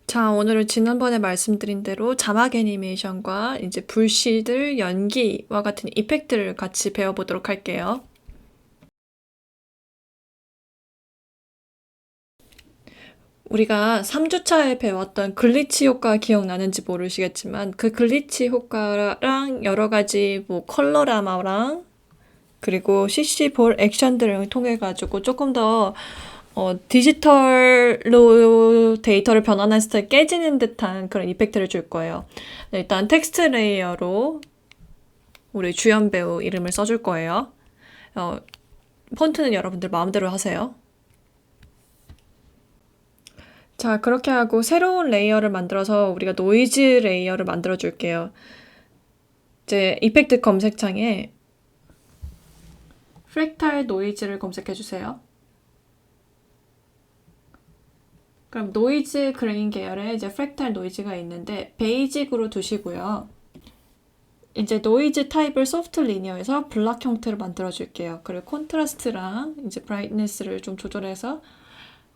자, 오늘은 지난번에 말씀드린 대로 자막 애니메이션과 이제 불씨들, 연기와 같은 이펙트를 같이 배워보도록 할게요. 우리가 3주차에 배웠던 글리치 효과 기억나는지 모르시겠지만 그 글리치 효과랑 여러 가지 뭐 컬러라마랑 그리고 CC 볼 액션들을 통해 가지고 조금 더 디지털로 데이터를 변환했을 때 깨지는 듯한 그런 이펙트를 줄 거예요. 네, 일단 텍스트 레이어로 우리 주연 배우 이름을 써줄 거예요. 어, 폰트는 여러분들 마음대로 하세요. 자, 그렇게 하고 새로운 레이어를 만들어서 우리가 노이즈 레이어를 만들어 줄게요. 이제 이펙트 검색창에 프랙탈 노이즈를 검색해 주세요. 그럼 노이즈 그레인 계열에 이제 프랙탈 노이즈가 있는데 베이직으로 두시고요. 이제 노이즈 타입을 소프트 리니어에서 블락 형태로 만들어 줄게요. 그리고 콘트라스트랑 이제 브라이트니스를 좀 조절해서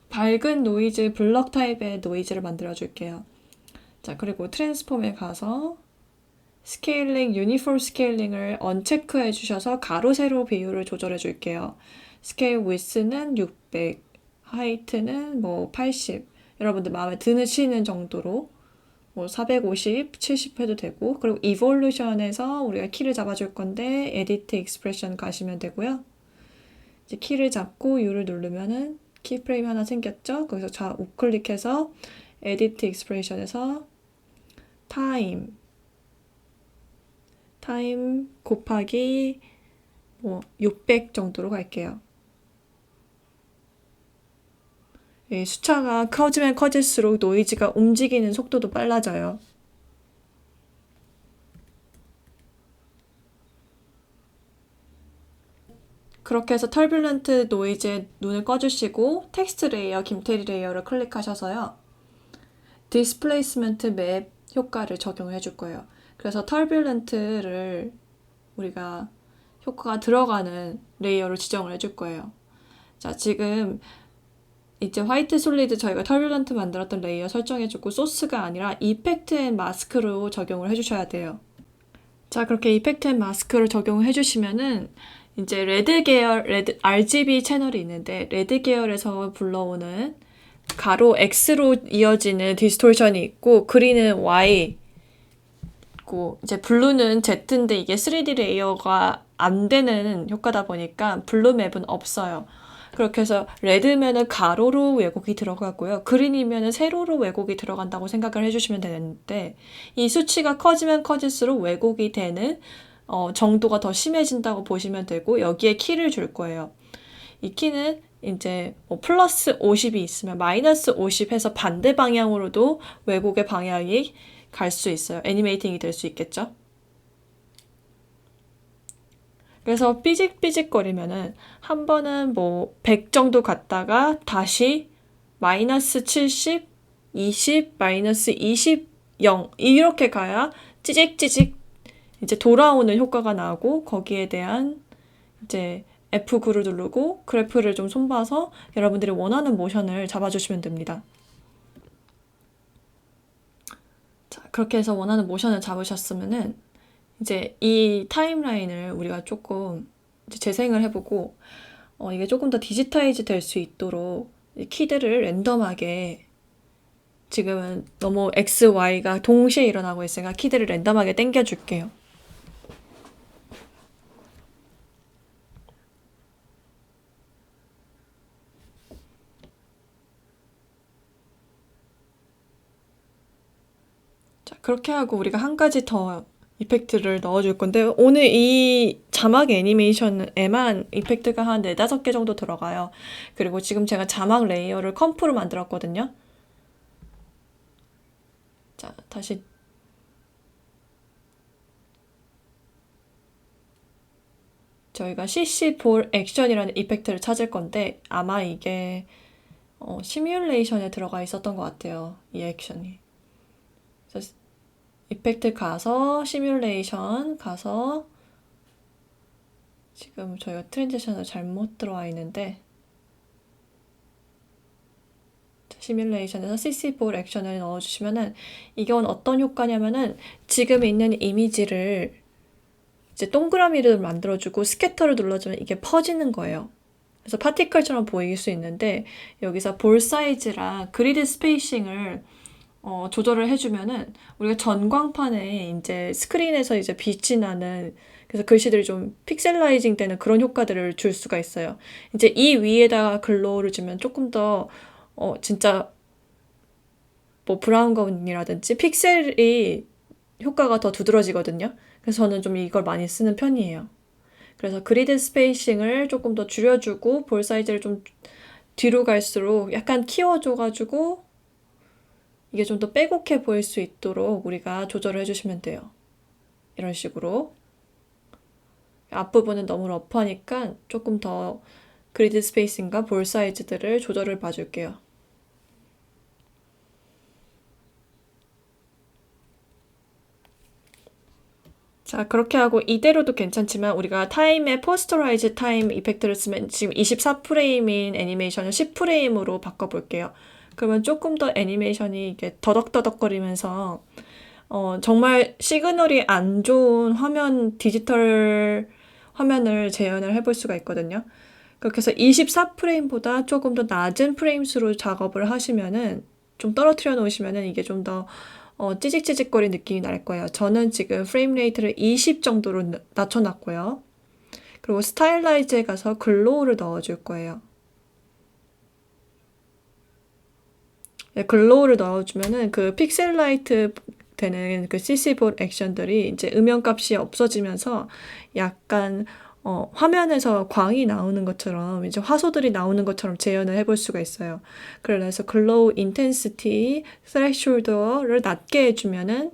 밝은 노이즈 블럭 타입의 노이즈를 만들어 줄게요. 자, 그리고 트랜스폼에 가서 스케일링, 유니폼 스케일링을 언체크해 주셔서 가로 세로 비율을 조절해 줄게요. 스케일 위스는 600, 하이트는 뭐 80. 여러분들 마음에 드시는 정도로 뭐 450, 70 해도 되고, 그리고 이볼루션에서 우리가 키를 잡아줄 건데 에디트 익스프레션 가시면 되고요. 이제 키를 잡고 U를 누르면은 키프레임 하나 생겼죠? 거기서 좌 우클릭해서 에디트 익스프레션에서 타임 곱하기 뭐 600 정도로 갈게요. 이 숫자가 커지면 커질수록 노이즈가 움직이는 속도도 빨라져요. 그렇게 해서 털뷸런트 노이즈에 눈을 꺼주시고 텍스트 레이어, 김태리 레이어를 클릭하셔서요. 디스플레이스먼트 맵 효과를 적용해 줄 거예요. 그래서 털뷸런트를 우리가 효과가 들어가는 레이어로 지정을 해줄 거예요. 자, 지금 이제 화이트 솔리드 저희가 털뷸런트 만들었던 레이어 설정해주고 소스가 아니라 이펙트 앤 마스크로 적용을 해주셔야 돼요. 자, 그렇게 이펙트 앤 마스크를 적용해 주시면은 이제 레드 계열, 레드 RGB 채널이 있는데 레드 계열에서 불러오는 가로 X로 이어지는 디스토션이 있고 그린은 Y 있고 이제 블루는 Z인데 이게 3D 레이어가 안 되는 효과다 보니까 블루 맵은 없어요. 그렇게 해서 레드면은 가로로 왜곡이 들어가고요. 그린이면은 세로로 왜곡이 들어간다고 생각을 해주시면 되는데 이 수치가 커지면 커질수록 왜곡이 되는 정도가 더 심해진다고 보시면 되고 여기에 키를 줄 거예요. 이 키는 이제 뭐 플러스 50이 있으면 마이너스 50 해서 반대 방향으로도 왜곡의 방향이 갈 수 있어요. 애니메이팅이 될 수 있겠죠? 그래서 삐직삐직거리면은 한 번은 뭐 100 정도 갔다가 다시 마이너스 70, 20, 마이너스 20, 0 이렇게 가야 찌직찌직 이제 돌아오는 효과가 나고 거기에 대한 이제 F9를 누르고 그래프를 좀 손봐서 여러분들이 원하는 모션을 잡아주시면 됩니다. 자, 그렇게 해서 원하는 모션을 잡으셨으면은 이제 이 타임라인을 우리가 조금 이제 재생을 해보고 이게 조금 더 디지타이즈 될 수 있도록 키들을 랜덤하게 지금은 너무 X, Y가 동시에 일어나고 있으니까 키들을 랜덤하게 당겨줄게요. 자, 그렇게 하고 우리가 한 가지 더 이펙트를 넣어줄 건데 오늘 이 자막 애니메이션에만 이펙트가 한 4, 5개 정도 들어가요. 그리고 지금 제가 자막 레이어를 컴프로 만들었거든요. 자, 다시 저희가 CC 볼 액션이라는 이펙트를 찾을 건데 아마 이게 시뮬레이션에 들어가 있었던 것 같아요. 이 액션이. 그래서 이펙트 가서 시뮬레이션 가서 지금 저희가 트랜지션을 잘못 들어와 있는데 시뮬레이션에서 CC4 액션을 넣어주시면은 이건 어떤 효과냐면은 지금 있는 이미지를 이제 동그라미를 만들어주고 스캐터를 눌러주면 이게 퍼지는 거예요. 그래서 파티클처럼 보일 수 있는데 여기서 볼 사이즈랑 그리드 스페이싱을 조절을 해주면은 우리가 전광판에 이제 스크린에서 이제 빛이 나는 그래서 글씨들이 좀 픽셀라이징 되는 그런 효과들을 줄 수가 있어요. 이제 이 위에다가 글로우를 주면 조금 더 진짜 뭐 브라운관이라든지 픽셀이 효과가 더 두드러지거든요. 그래서 저는 좀 이걸 많이 쓰는 편이에요. 그래서 그리드 스페이싱을 조금 더 줄여주고 볼 사이즈를 좀 뒤로 갈수록 약간 키워줘가지고 이게 좀 더 빼곡해 보일 수 있도록 우리가 조절을 해주시면 돼요. 이런 식으로. 앞부분은 너무 러프하니까 조금 더 그리드 스페이싱과 볼 사이즈들을 조절을 봐줄게요. 자, 그렇게 하고 이대로도 괜찮지만 우리가 타임에 포스터라이즈 타임 이펙트를 쓰면 지금 24프레임인 애니메이션을 10프레임으로 바꿔볼게요. 그러면 조금 더 애니메이션이 이게 더덕더덕거리면서 정말 시그널이 안 좋은 디지털 화면을 재현을 해볼 수가 있거든요. 그렇게 해서 24프레임보다 조금 더 낮은 프레임 수로 작업을 하시면은 좀 떨어뜨려 놓으시면은 이게 좀 더 찌직찌직거리 느낌이 날 거예요. 저는 지금 프레임 레이트를 20 정도로 낮춰놨고요. 그리고 스타일라이즈에 가서 글로우를 넣어줄 거예요. 네, 글로우를 넣어주면은 그 픽셀 라이트 되는 그 CC4 액션들이 이제 음영값이 없어지면서 약간 화면에서 광이 나오는 것처럼 이제 화소들이 나오는 것처럼 재현을 해볼 수가 있어요. 그래서 글로우 인텐시티 스레숄더를 낮게 해주면은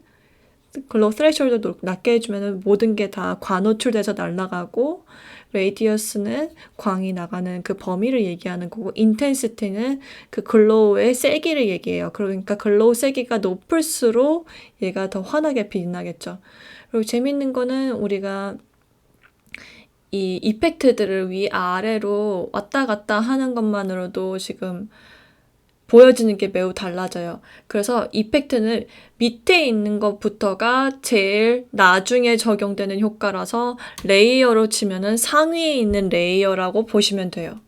글로우 스레숄더 낮게 해주면은 모든 게 다 과노출돼서 날아가고 레이디어스는 광이 나가는 그 범위를 얘기하는 거고 인텐시티는 그 글로우의 세기를 얘기해요. 그러니까 글로우 세기가 높을수록 얘가 더 환하게 빛나겠죠. 그리고 재밌는 거는 우리가 이 이펙트들을 위아래로 왔다 갔다 하는 것만으로도 지금 보여지는 게 매우 달라져요. 그래서 이펙트는 밑에 있는 것부터가 제일 나중에 적용되는 효과라서 레이어로 치면은 상위에 있는 레이어라고 보시면 돼요.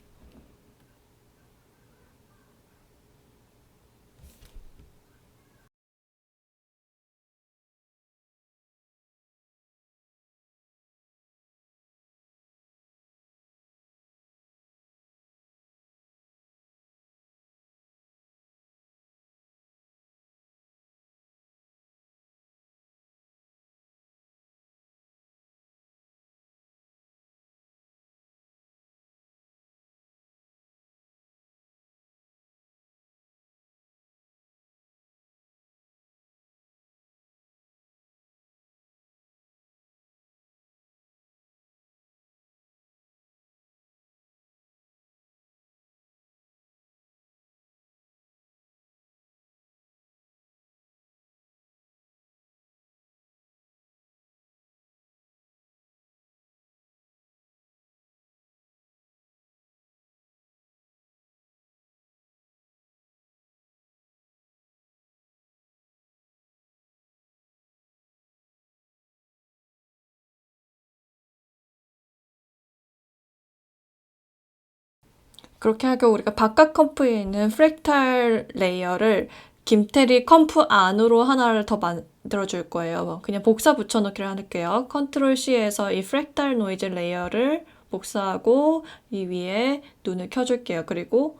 그렇게 하고 우리가 바깥 컴프에 있는 프랙탈 레이어를 김태리 컴프 안으로 하나를 더 만들어 줄 거예요. 그냥 복사 붙여넣기를 할게요. 컨트롤 C에서 이 프랙탈 노이즈 레이어를 복사하고 이 위에 눈을 켜줄게요. 그리고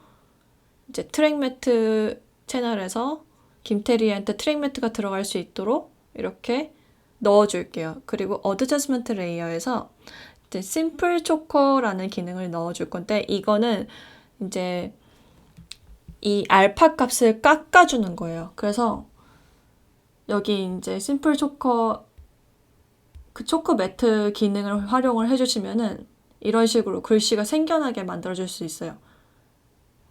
이제 트랙 매트 채널에서 김태리한테 트랙 매트가 들어갈 수 있도록 이렇게 넣어줄게요. 그리고 어드저스먼트 레이어에서 이제 심플 초커라는 기능을 넣어줄 건데 이거는 이제 이 알파 값을 깎아주는 거예요. 그래서 여기 이제 심플 초커 그 초커 매트 기능을 활용을 해주시면은 이런 식으로 글씨가 생겨나게 만들어줄 수 있어요.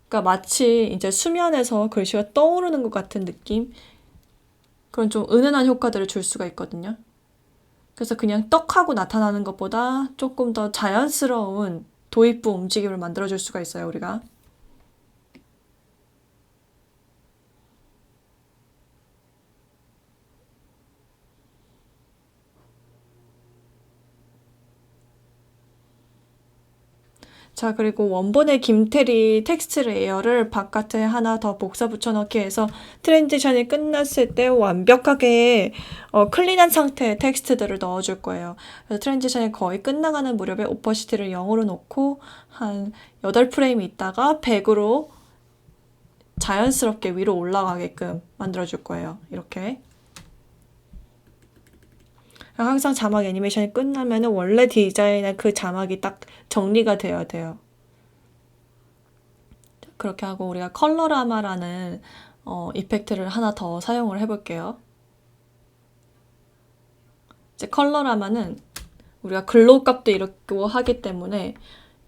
그러니까 마치 이제 수면에서 글씨가 떠오르는 것 같은 느낌? 그런 좀 은은한 효과들을 줄 수가 있거든요. 그래서 그냥 떡 하고 나타나는 것보다 조금 더 자연스러운 도입부 움직임을 만들어줄 수가 있어요, 우리가. 자, 그리고 원본의 김태리 텍스트 레이어를 바깥에 하나 더 복사 붙여넣기 해서 트랜지션이 끝났을 때 완벽하게 클린한 상태의 텍스트들을 넣어줄 거예요. 그래서 트랜지션이 거의 끝나가는 무렵에 오퍼시티를 0으로 놓고 한 8프레임 있다가 100으로 자연스럽게 위로 올라가게끔 만들어줄 거예요. 이렇게. 항상 자막 애니메이션이 끝나면 원래 디자인의 그 자막이 딱 정리가 되어야 돼요. 그렇게 하고 우리가 컬러라마라는 이펙트를 하나 더 사용을 해볼게요. 이제 컬러라마는 우리가 글로우 값도 이렇게 하기 때문에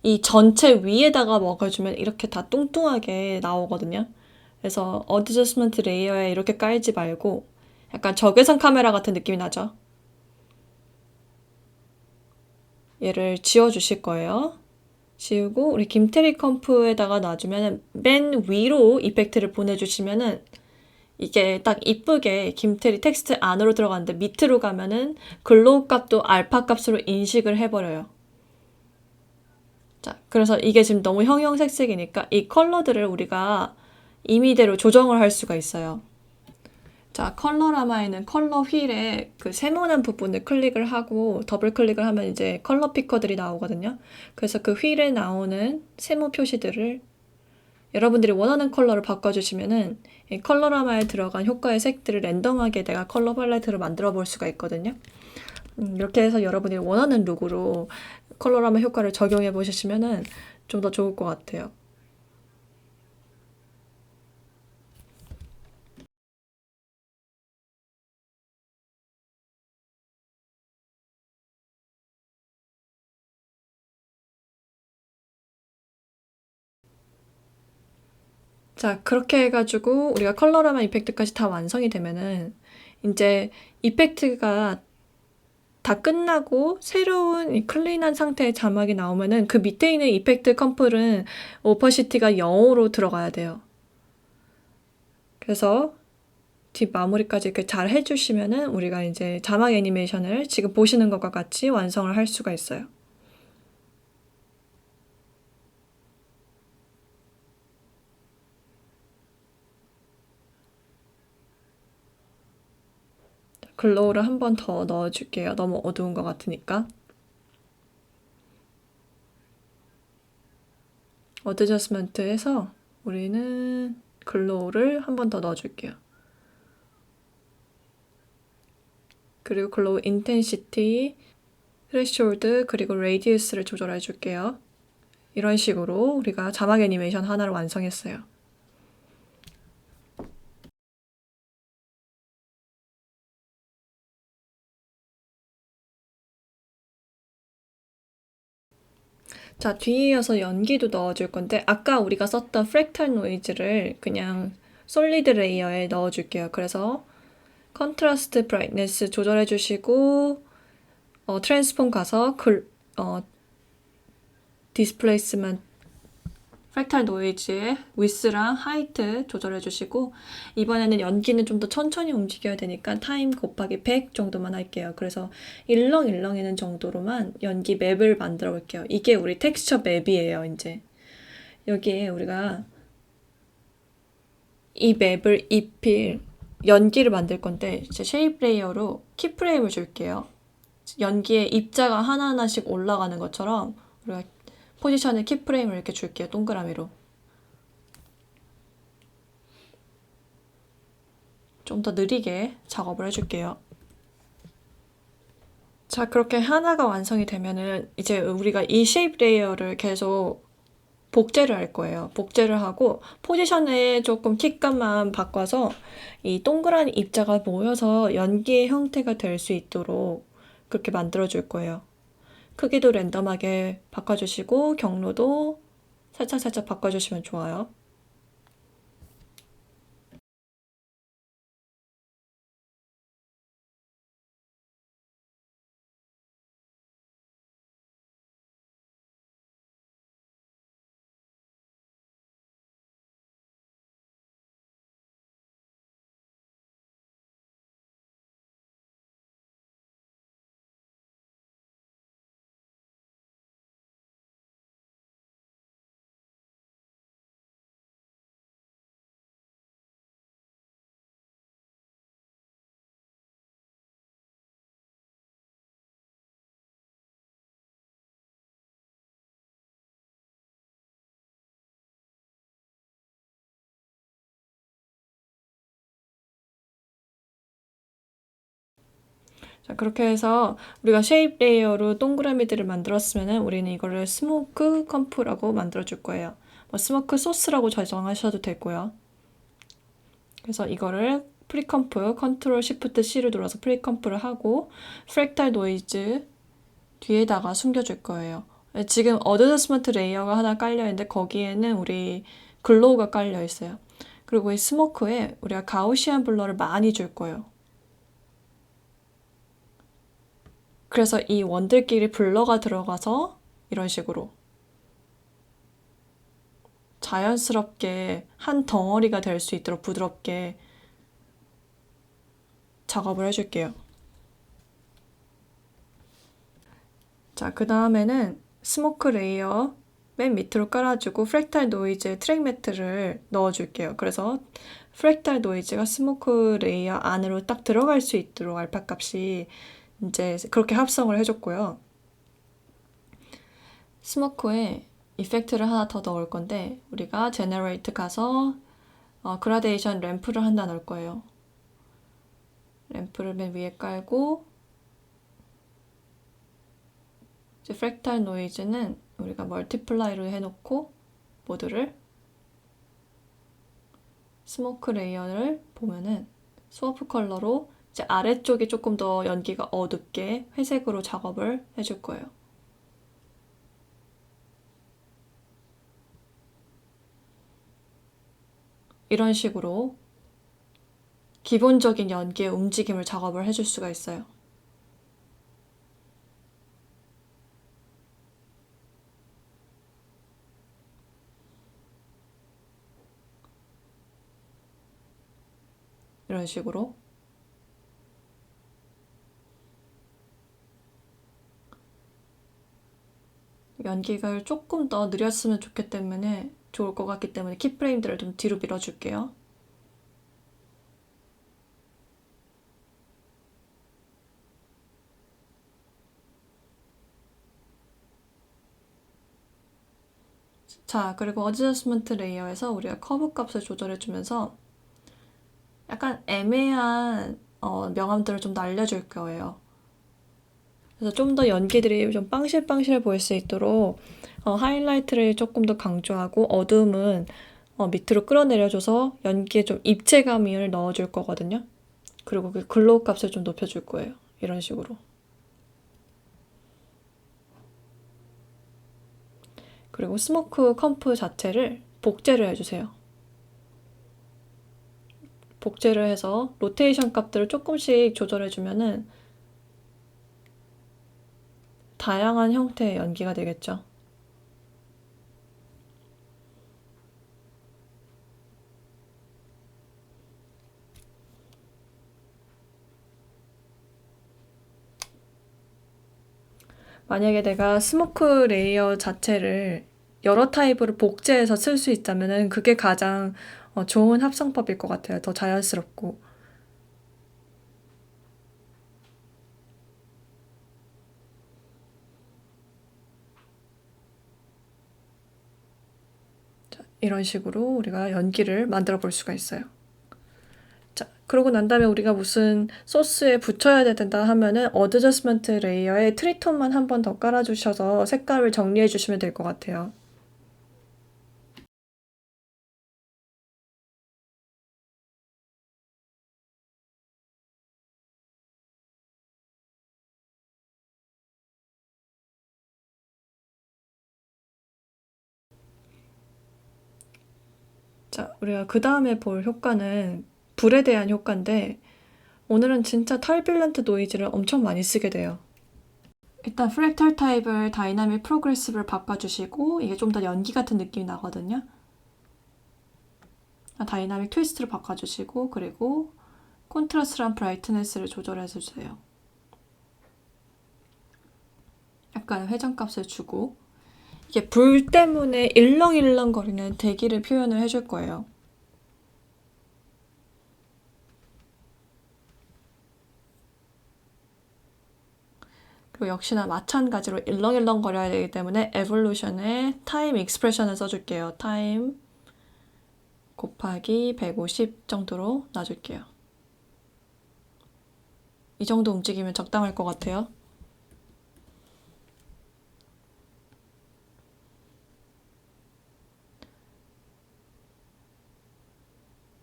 이 전체 위에다가 먹어주면 이렇게 다 뚱뚱하게 나오거든요. 그래서 어드저스먼트 레이어에 이렇게 깔지 말고 약간 적외선 카메라 같은 느낌이 나죠? 얘를 지워주실 거예요. 지우고 우리 김태리 컴프에다가 놔주면 맨 위로 이펙트를 보내주시면은 이게 딱 이쁘게 김태리 텍스트 안으로 들어가는데 밑으로 가면은 글로우 값도 알파 값으로 인식을 해버려요. 자, 그래서 이게 지금 너무 형형색색이니까 이 컬러들을 우리가 임의대로 조정을 할 수가 있어요. 자, 컬러라마에는 컬러 휠에 그 세모난 부분을 클릭을 하고 더블 클릭을 하면 이제 컬러 피커들이 나오거든요. 그래서 그 휠에 나오는 세모 표시들을 여러분들이 원하는 컬러를 바꿔주시면은 이 컬러라마에 들어간 효과의 색들을 랜덤하게 내가 컬러 팔레트로 만들어 볼 수가 있거든요. 이렇게 해서 여러분이 원하는 룩으로 컬러라마 효과를 적용해 보시면은 좀 더 좋을 것 같아요. 자, 그렇게 해가지고 우리가 컬러라마 이펙트까지 다 완성이 되면은 이제 이펙트가 다 끝나고 새로운 이 클린한 상태의 자막이 나오면은 그 밑에 있는 이펙트 컴플은 오퍼시티가 0으로 들어가야 돼요. 그래서 뒷 마무리까지 이렇게 잘 해주시면은 우리가 이제 자막 애니메이션을 지금 보시는 것과 같이 완성을 할 수가 있어요. 글로우를 한 번 더 넣어줄게요. 너무 어두운 것 같으니까. 어드저스먼트에서 우리는 글로우를 한 번 더 넣어줄게요. 그리고 글로우 인텐시티, threshold, 그리고 radius를 조절해 줄게요. 이런 식으로 우리가 자막 애니메이션 하나를 완성했어요. 자, 뒤에 이어서 연기도 넣어줄 건데 아까 우리가 썼던 프랙탈 노이즈를 그냥 솔리드 레이어에 넣어줄게요. 그래서 컨트라스트 브라이트니스 조절해 주시고 트랜스폼 가서 디스플레이스먼트 프랙탈 노이즈의 위스랑 하이트 조절해 주시고 이번에는 연기는 좀 더 천천히 움직여야 되니까 타임 곱하기 100 정도만 할게요. 그래서 일렁일렁이는 정도로만 연기 맵을 만들어 볼게요. 이게 우리 텍스처 맵이에요, 이제. 여기에 우리가 이 맵을 입힐 연기를 만들 건데 이제 쉐입 레이어로 키프레임을 줄게요. 연기에 입자가 하나하나씩 올라가는 것처럼 우리가 포지션에 키프레임을 이렇게 줄게요. 동그라미로. 좀 더 느리게 작업을 해줄게요. 자, 그렇게 하나가 완성이 되면은 이제 우리가 이 쉐입 레이어를 계속 복제를 할 거예요. 복제를 하고 포지션에 조금 킥감만 바꿔서 이 동그란 입자가 모여서 연기의 형태가 될 수 있도록 그렇게 만들어 줄 거예요. 크기도 랜덤하게 바꿔주시고 경로도 살짝살짝 바꿔주시면 좋아요. 자, 그렇게 해서 우리가 쉐입 레이어로 동그라미들을 만들었으면은 우리는 이거를 스모크 컴프라고 만들어 줄 거예요. 뭐 스모크 소스라고 저장하셔도 되고요. 그래서 이거를 프리컴프 컨트롤 시프트 C를 눌러서 프리컴프를 하고 프랙탈 노이즈 뒤에다가 숨겨줄 거예요. 지금 어드저스먼트 레이어가 하나 깔려 있는데 거기에는 우리 글로우가 깔려 있어요. 그리고 이 스모크에 우리가 가우시안 블러를 많이 줄 거예요. 그래서 이 원들끼리 블러가 들어가서 이런 식으로 자연스럽게 한 덩어리가 될 수 있도록 부드럽게 작업을 해줄게요. 자, 그 다음에는 스모크 레이어 맨 밑으로 깔아주고 프랙탈 노이즈 트랙 매트를 넣어줄게요. 그래서 프랙탈 노이즈가 스모크 레이어 안으로 딱 들어갈 수 있도록 알파 값이 이제 그렇게 합성을 해줬고요. 스모크에 이펙트를 하나 더 넣을 건데 우리가 제너레이트 가서 그라데이션 램프를 하나 넣을 거예요. 램프를 맨 위에 깔고 이제 프랙탈 노이즈는 우리가 멀티플라이로 해놓고 모드를 스모크 레이어를 보면은 스워프 컬러로 이제 아래쪽이 조금 더 연기가 어둡게 회색으로 작업을 해줄 거예요. 이런 식으로 기본적인 연기의 움직임을 작업을 해줄 수가 있어요. 이런 식으로 연기가 조금 더 느렸으면 좋기 때문에 좋을 것 같기 때문에 키프레임들을 좀 뒤로 밀어줄게요. 자, 그리고 어드저스먼트 레이어에서 우리가 커브 값을 조절해주면서 약간 애매한 명암들을 좀 날려줄 거예요. 그래서 좀 더 연기들이 좀 빵실빵실해 보일 수 있도록 하이라이트를 조금 더 강조하고 어둠은 밑으로 끌어내려줘서 연기에 좀 입체감을 넣어줄 거거든요. 그리고 그 글로우 값을 좀 높여줄 거예요. 이런 식으로. 그리고 스모크 컴프 자체를 복제를 해주세요. 복제를 해서 로테이션 값들을 조금씩 조절해주면은 다양한 형태의 연기가 되겠죠. 만약에 내가 스모크 레이어 자체를 여러 타입으로 복제해서 쓸 수 있다면은 그게 가장 좋은 합성법일 것 같아요. 더 자연스럽고. 자, 이런 식으로 우리가 연기를 만들어 볼 수가 있어요. 자, 그러고 난 다음에 우리가 무슨 소스에 붙여야 된다 하면은 어드저스먼트 레이어에 트리톤만 한 번 더 깔아주셔서 색깔을 정리해 주시면 될 것 같아요. 자, 우리가 그 다음에 볼 효과는 불에 대한 효과인데 오늘은 진짜 털빌런트 노이즈를 엄청 많이 쓰게 돼요. 일단 프랙탈 타입을 다이나믹 프로그레시브를 바꿔주시고 이게 좀 더 연기 같은 느낌이 나거든요. 다이나믹 트위스트를 바꿔주시고 그리고 콘트라스트랑 브라이트네스를 조절해 주세요. 약간 회전값을 주고 이게 불 때문에 일렁일렁거리는 대기를 표현을 해줄 거예요. 그리고 역시나 마찬가지로 일렁일렁거려야 되기 때문에 에볼루션에 타임 익스프레션을 써줄게요. 타임 곱하기 150 정도로 놔줄게요. 이 정도 움직이면 적당할 것 같아요.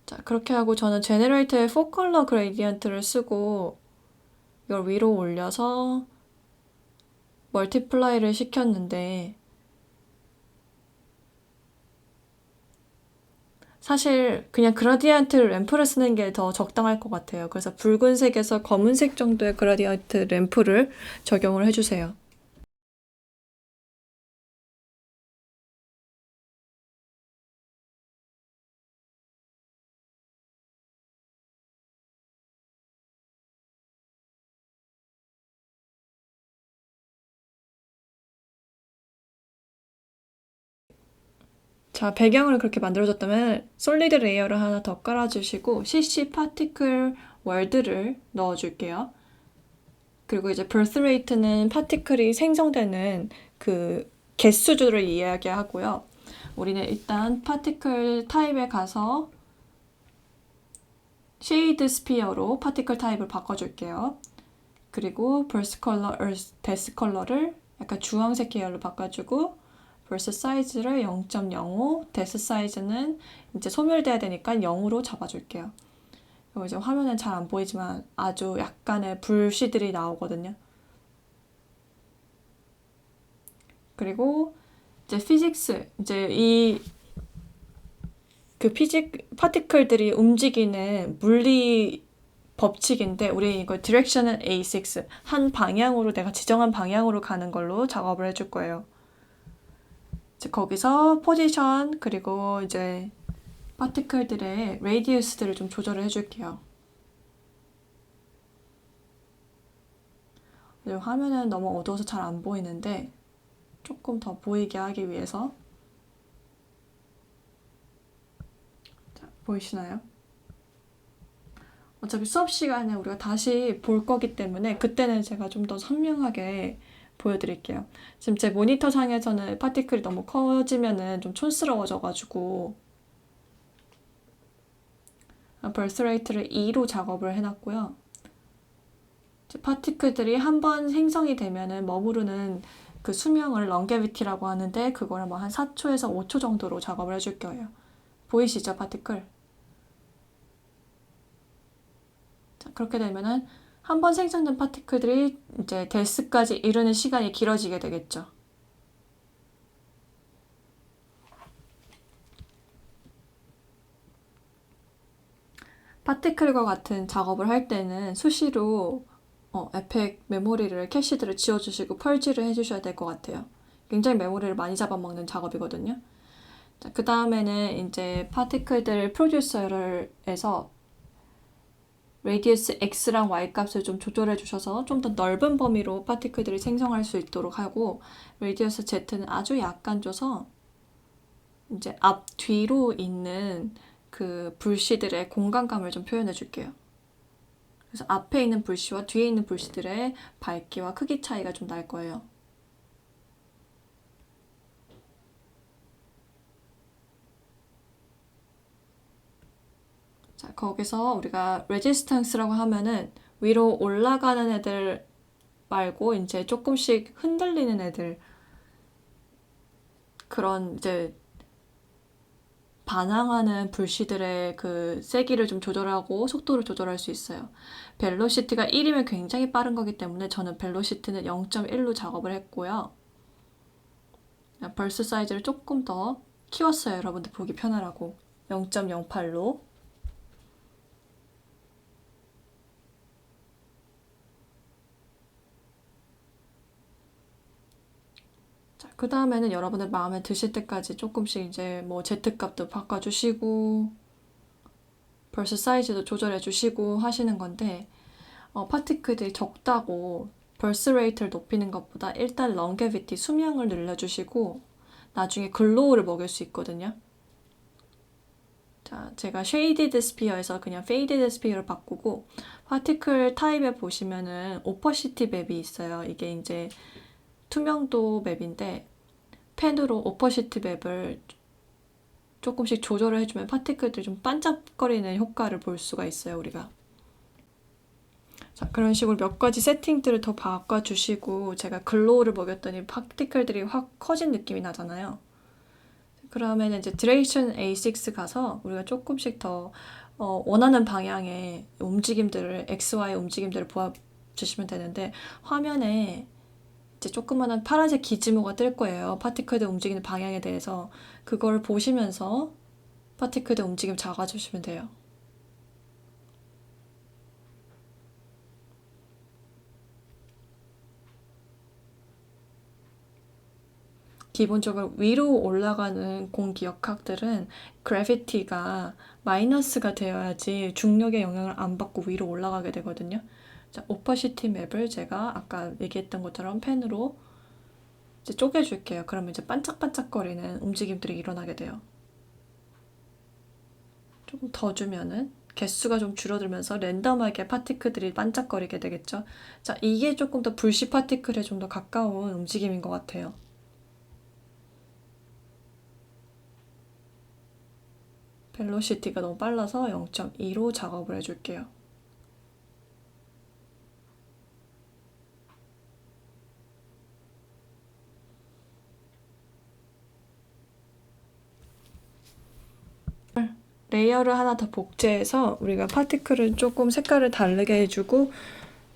자, 그렇게 하고 저는 제너레이터의 4컬러 그레디언트를 쓰고 이걸 위로 올려서 멀티플라이를 시켰는데 사실 그냥 그라디언트 램프를 쓰는 게 더 적당할 것 같아요. 그래서 붉은색에서 검은색 정도의 그라디언트 램프를 적용을 해주세요. 자, 배경을 그렇게 만들어줬다면 솔리드 레이어를 하나 더 깔아주시고 CC 파티클 월드를 넣어줄게요. 그리고 이제 birth rate는 파티클이 생성되는 그 개수주를 이야기하고요. 우리는 일단 파티클 타입에 가서 쉐이드 스피어로 파티클 타입을 바꿔줄게요. 그리고 burst color, death color를 약간 주황색 계열로 바꿔주고 burst 사이즈를 0.05, death 사이즈는 이제 소멸돼야 되니까 0으로 잡아줄게요. 그리고 이제 화면은 잘 안 보이지만 아주 약간의 불씨들이 나오거든요. 그리고 이제 피직스, 이제 이 그 파티클들이 움직이는 물리 법칙인데 우리 이거 디렉션은 A6 한 방향으로 내가 지정한 방향으로 가는 걸로 작업을 해줄 거예요. 이제 거기서 포지션 그리고 이제 파티클들의 레디우스들을 좀 조절을 해줄게요. 화면은 너무 어두워서 잘 안 보이는데 조금 더 보이게 하기 위해서 자, 보이시나요? 어차피 수업 시간에 우리가 다시 볼 거기 때문에 그때는 제가 좀 더 선명하게 보여드릴게요. 지금 제 모니터 상에서는 파티클이 너무 커지면은 좀 촌스러워져가지고 벌스 레이트를 2로 작업을 해놨고요. 파티클들이 한 번 생성이 되면은 머무르는 그 수명을 longevity라고 하는데 그거를 뭐 한 4초에서 5초 정도로 작업을 해줄 거예요. 보이시죠, 파티클? 자, 그렇게 되면은 한 번 생성된 파티클들이 이제 데스까지 이르는 시간이 길어지게 되겠죠. 파티클과 같은 작업을 할 때는 수시로 에펙 메모리를 캐시들을 지워주시고 펄지를 해주셔야 될 것 같아요. 굉장히 메모리를 많이 잡아먹는 작업이거든요. 그 다음에는 이제 파티클들 프로듀서를 해서 레디우스 X랑 Y 값을 좀 조절해 주셔서 좀 더 넓은 범위로 파티클들이 생성할 수 있도록 하고 레디우스 Z는 아주 약간 줘서 이제 앞 뒤로 있는 그 불씨들의 공간감을 좀 표현해 줄게요. 그래서 앞에 있는 불씨와 뒤에 있는 불씨들의 밝기와 크기 차이가 좀 날 거예요. 자, 거기서 우리가 레지스턴스라고 하면은 위로 올라가는 애들 말고 이제 조금씩 흔들리는 애들 그런 이제 반항하는 불씨들의 그 세기를 좀 조절하고 속도를 조절할 수 있어요. 벨로시티가 1이면 굉장히 빠른 거기 때문에 저는 벨로시티는 0.1로 작업을 했고요. 벌스 사이즈를 조금 더 키웠어요. 여러분들 보기 편하라고. 0.08로. 자, 그 다음에는 여러분들 마음에 드실 때까지 조금씩 이제 뭐 Z값도 바꿔주시고 벌스 사이즈도 조절해 주시고 하시는 건데 파티클들이 적다고 벌스 레이트를 높이는 것보다 일단 longevity 수명을 늘려주시고 나중에 글로우를 먹일 수 있거든요. 자, 제가 shaded sphere에서 그냥 faded sphere를 바꾸고 파티클 타입에 보시면은 opacity 맵이 있어요. 이게 이제 투명도 맵인데 펜으로 opacity 맵을 조금씩 조절을 해주면 파티클들이 좀 반짝거리는 효과를 볼 수가 있어요, 우리가. 자, 그런 식으로 몇 가지 세팅들을 더 바꿔주시고 제가 글로우를 먹였더니 파티클들이 확 커진 느낌이 나잖아요. 그러면 이제 디렉션 A6 가서 우리가 조금씩 더 원하는 방향의 움직임들을 XY 움직임들을 보여주시면 되는데 화면에 이제 조그마한 파란색 기지모가 뜰 거예요. 파티클들 움직이는 방향에 대해서 그걸 보시면서 파티클들 움직임 잡아주시면 돼요. 기본적으로 위로 올라가는 공기역학들은 그래비티가 마이너스가 되어야지 중력의 영향을 안 받고 위로 올라가게 되거든요. 자, 오퍼시티 맵을 제가 아까 얘기했던 것처럼 펜으로 이제 쪼개줄게요. 그러면 이제 반짝반짝거리는 움직임들이 일어나게 돼요. 조금 더 주면은 개수가 좀 줄어들면서 랜덤하게 파티클들이 반짝거리게 되겠죠. 자, 이게 조금 더 불씨 파티클에 좀 더 가까운 움직임인 것 같아요. 벨로시티가 너무 빨라서 0.2로 작업을 해줄게요. 레이어를 하나 더 복제해서 우리가 파티클을 조금 색깔을 다르게 해주고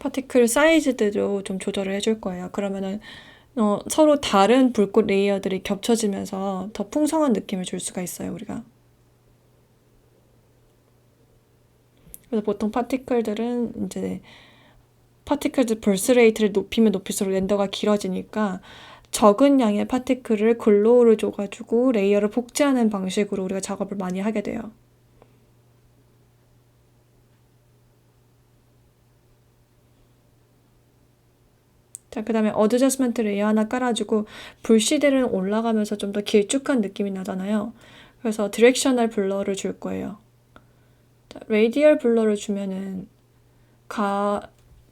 파티클 사이즈대로 좀 조절을 해줄 거예요. 그러면은 서로 다른 불꽃 레이어들이 겹쳐지면서 더 풍성한 느낌을 줄 수가 있어요, 우리가. 그래서 보통 파티클들은 이제 파티클들 벌스 레이트를 높이면 높일수록 렌더가 길어지니까 적은 양의 파티클을 글로우를 줘가지고 레이어를 복제하는 방식으로 우리가 작업을 많이 하게 돼요. 자, 그 다음에 어드저스먼트 레이어 하나 깔아주고 불시대는 올라가면서 좀 더 길쭉한 느낌이 나잖아요. 그래서 디렉셔널 블러를 줄 거예요. 자, 레이디얼 블러를 주면은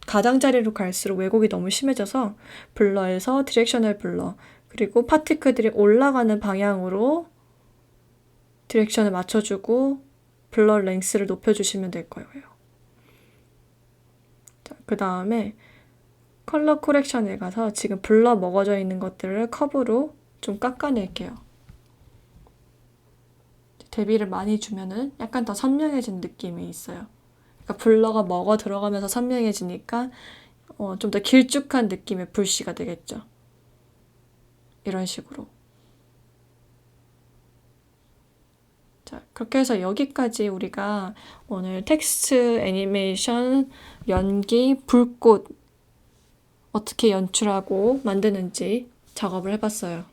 가장자리로 갈수록 왜곡이 너무 심해져서 블러에서 디렉셔널 블러 그리고 파티클들이 올라가는 방향으로 디렉션을 맞춰주고 블러 랭스를 높여주시면 될 거예요. 자, 그 다음에 컬러 코렉션에 가서 지금 블러 먹어져 있는 것들을 컵으로 좀 깎아낼게요. 대비를 많이 주면은 약간 더 선명해진 느낌이 있어요. 그러니까 블러가 먹어 들어가면서 선명해지니까 좀 더 길쭉한 느낌의 불씨가 되겠죠. 이런 식으로. 자, 그렇게 해서 여기까지 우리가 오늘 텍스트, 애니메이션, 연기, 불꽃 어떻게 연출하고 만드는지 작업을 해봤어요.